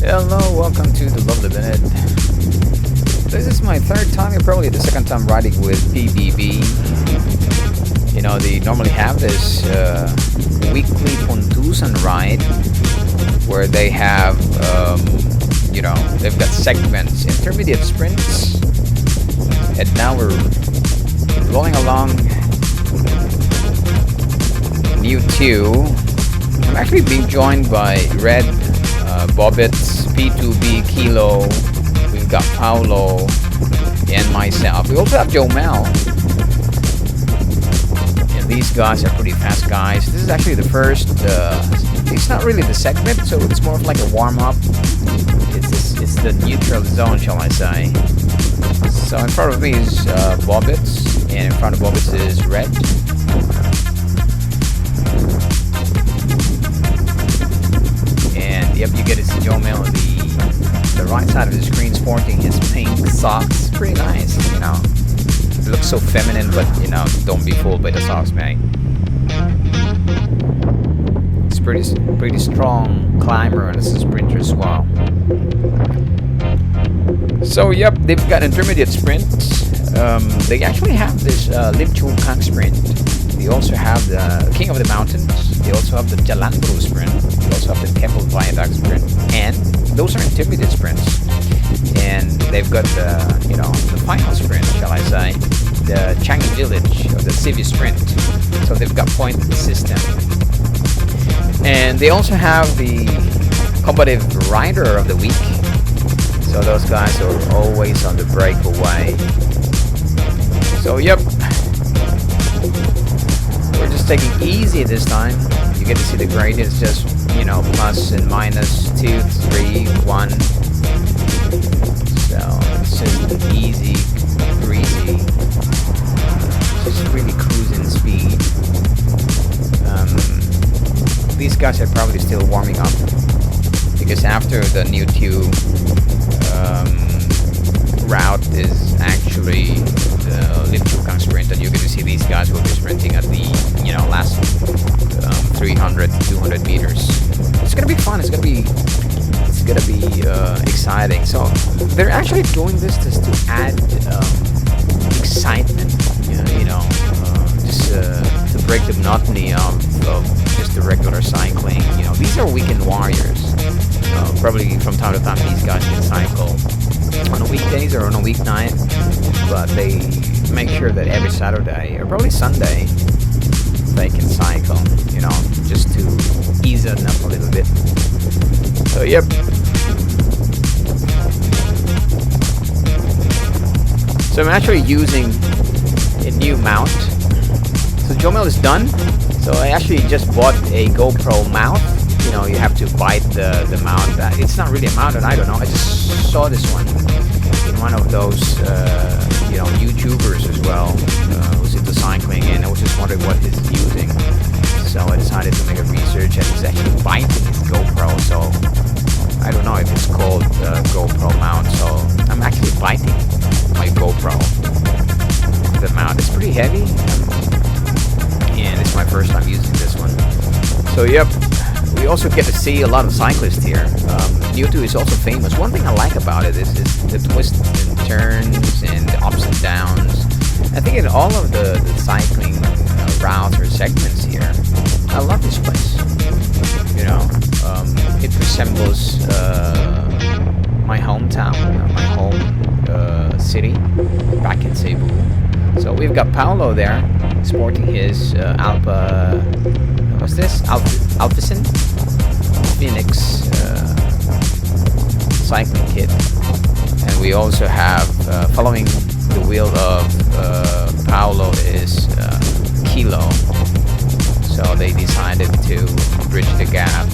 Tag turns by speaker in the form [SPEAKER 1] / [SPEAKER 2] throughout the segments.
[SPEAKER 1] Hello, welcome to the Lovely Minute. This is my third time, and probably the second time riding with PBB. You know, they normally have this weekly Puntusan ride where they have, they've got segments, intermediate sprints, and now we're rolling along New 2. I'm actually being joined by Red, Bobbits, P2B, Kilo, we've got Paolo, and myself. We also have Joe Mel. And these guys are pretty fast guys. This is actually the first, it's not really the segment, so it's more of like a warm-up. It's the neutral zone, shall I say. So in front of me is Bobbits, and in front of Bobbits is Red. And yep, you get to see Joe Mill on the right side of the screen sporting his pink socks. Pretty nice, you know. It looks so feminine, but you know, don't be fooled by the socks, man. It's pretty strong climber and it's a sprinter as well. So yep, they've got intermediate sprints. They actually have this Lim Chu Kang sprint. They also have the King of the Mountains. They also have the Jalandro sprint. They also have the Keppel Viaduct sprint. And those are intermediate sprints. And they've got the final sprint, shall I say, the Changi Village or the Civi sprint. So they've got point system. And they also have the combative rider of the week. So those guys are always on the breakaway. So yep, we're just taking easy this time. You get to see the gradients, just plus and minus 2, 3, 1. So it's just easy, breezy, just really cruising speed. These guys are probably still warming up because after the new 2 route is actually the Lim Chu Kang sprint, and you get to see these guys will be sprinting at the last 300 to 200 meters. It's gonna be fun. It's gonna be exciting. So they're actually doing this just to add excitement, just to break the monotony of just the regular cycling. These are weekend warriors. Probably from time to time these guys can cycle on a weekdays or on a weeknight, but they make sure that every Saturday or probably Sunday they can cycle, just to ease it up a little bit. So yep. So I'm actually using a new mount. So Jomel is done. So I actually just bought a GoPro mount. You have to bite the mount. It's not really a mount, and I don't know. I just saw this one in one of those YouTubers as well, who's into cycling, and I was just wondering what he's using. So I decided to make a research, and it's actually biting his GoPro. So I don't know if it's called GoPro mount. So I'm actually biting my GoPro. The mount is pretty heavy, and it's my first time using this one. So yep. We also get to see a lot of cyclists here. New2 is also famous. One thing I like about it is the twists and turns and the ups and downs. I think in all of the cycling routes or segments here, I love this place. It resembles my hometown, my home city back in Cebu. So we've got Paolo there, sporting his Alpha. What's this? Alphison Phoenix cycling kit. And we also have, following the wheel of Paolo is Kilo. So they decided to bridge the gap.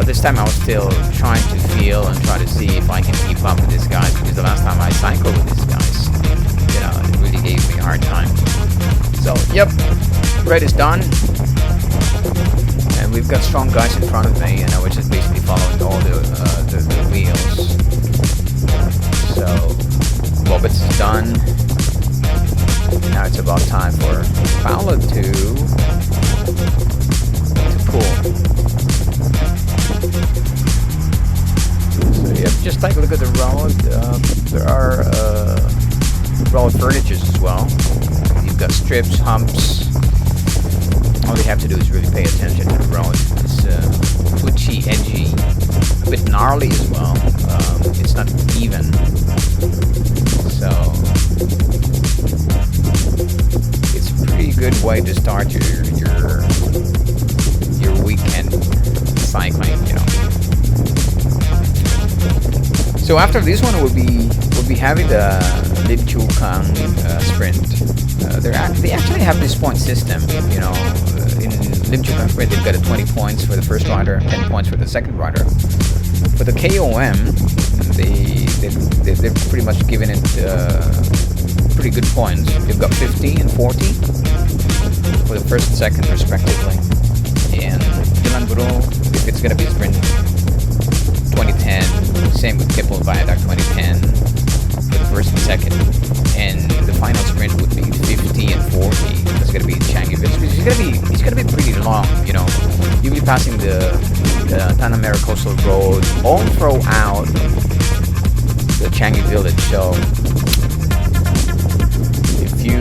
[SPEAKER 1] This time I was still trying to feel and try to see if I can keep up with these guys, because the last time I cycled with these guys, it really gave me a hard time. So, yep. Red is done, and we've got strong guys in front of me, and I was just basically following all the wheels. So Bobbits is done, and now it's about time for Paolo to pull. look at the road, there are road furnitures as well. You've got strips, humps. All you have to do is really pay attention to the road. It's twitchy, edgy, a bit gnarly as well. It's not even. So it's a pretty good way to start your weekend cycling, you know. So after this one, we'll be having the Lim Chu Kang sprint. They actually have this point system, you know. In Lim Chu Kang sprint, they've got 20 points for the first rider, 10 points for the second rider. For the KOM, they've pretty much given it pretty good points. They've got 50 and 40 for the first and second respectively. And Jalan Buru, if it's going to be a sprint, 2010. Same with Keppel Viaduct 2010 for the first and second. And the final sprint would be 50 and 40. It's going to be Changi Village. It's going to be pretty long, you know. You'll be passing the Tanah Merah Coastal Road all throughout the Changi Village. So if you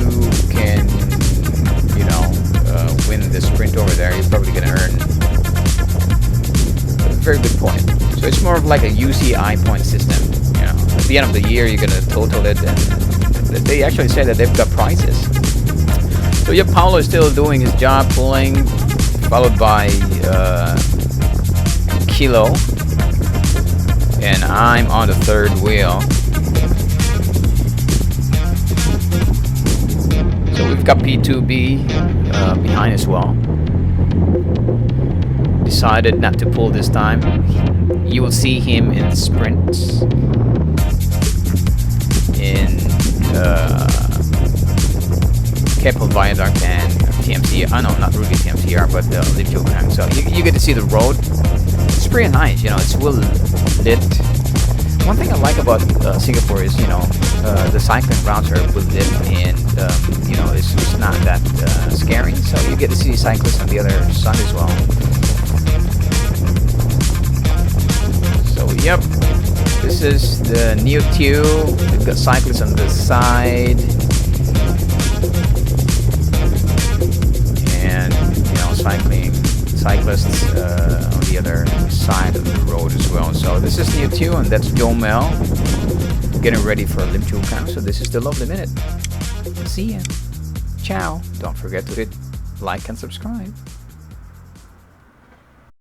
[SPEAKER 1] can, you know, win the sprint over there, you're probably going to earn a very good point. So it's more of like a UCI point system. You know, at the end of the year, you're going to total it, and they actually say that they've got prizes. So yeah, Paulo is still doing his job, pulling, followed by Kilo, and I'm on the third wheel. So we've got P2B behind as well. Decided not to pull this time. You will see him in sprints in Keppel Viaduct and TMCR. Oh no, not really TMCR, but Lim Chu Kang. So you get to see the road. It's pretty nice, you know. It's well lit. One thing I like about Singapore is, you know, the cycling routes are well lit, and you know, it's not that scary. So you get to see cyclists on the other side as well. So yep, this is the New Tew. We've got cyclists on the side, and you know, cyclists on the other side of the road as well. So this is New Tew, and that's Joe Mel getting ready for Lim Chu Kang. So this is the Lovely Minute. See ya. Ciao. Don't forget to hit like and subscribe.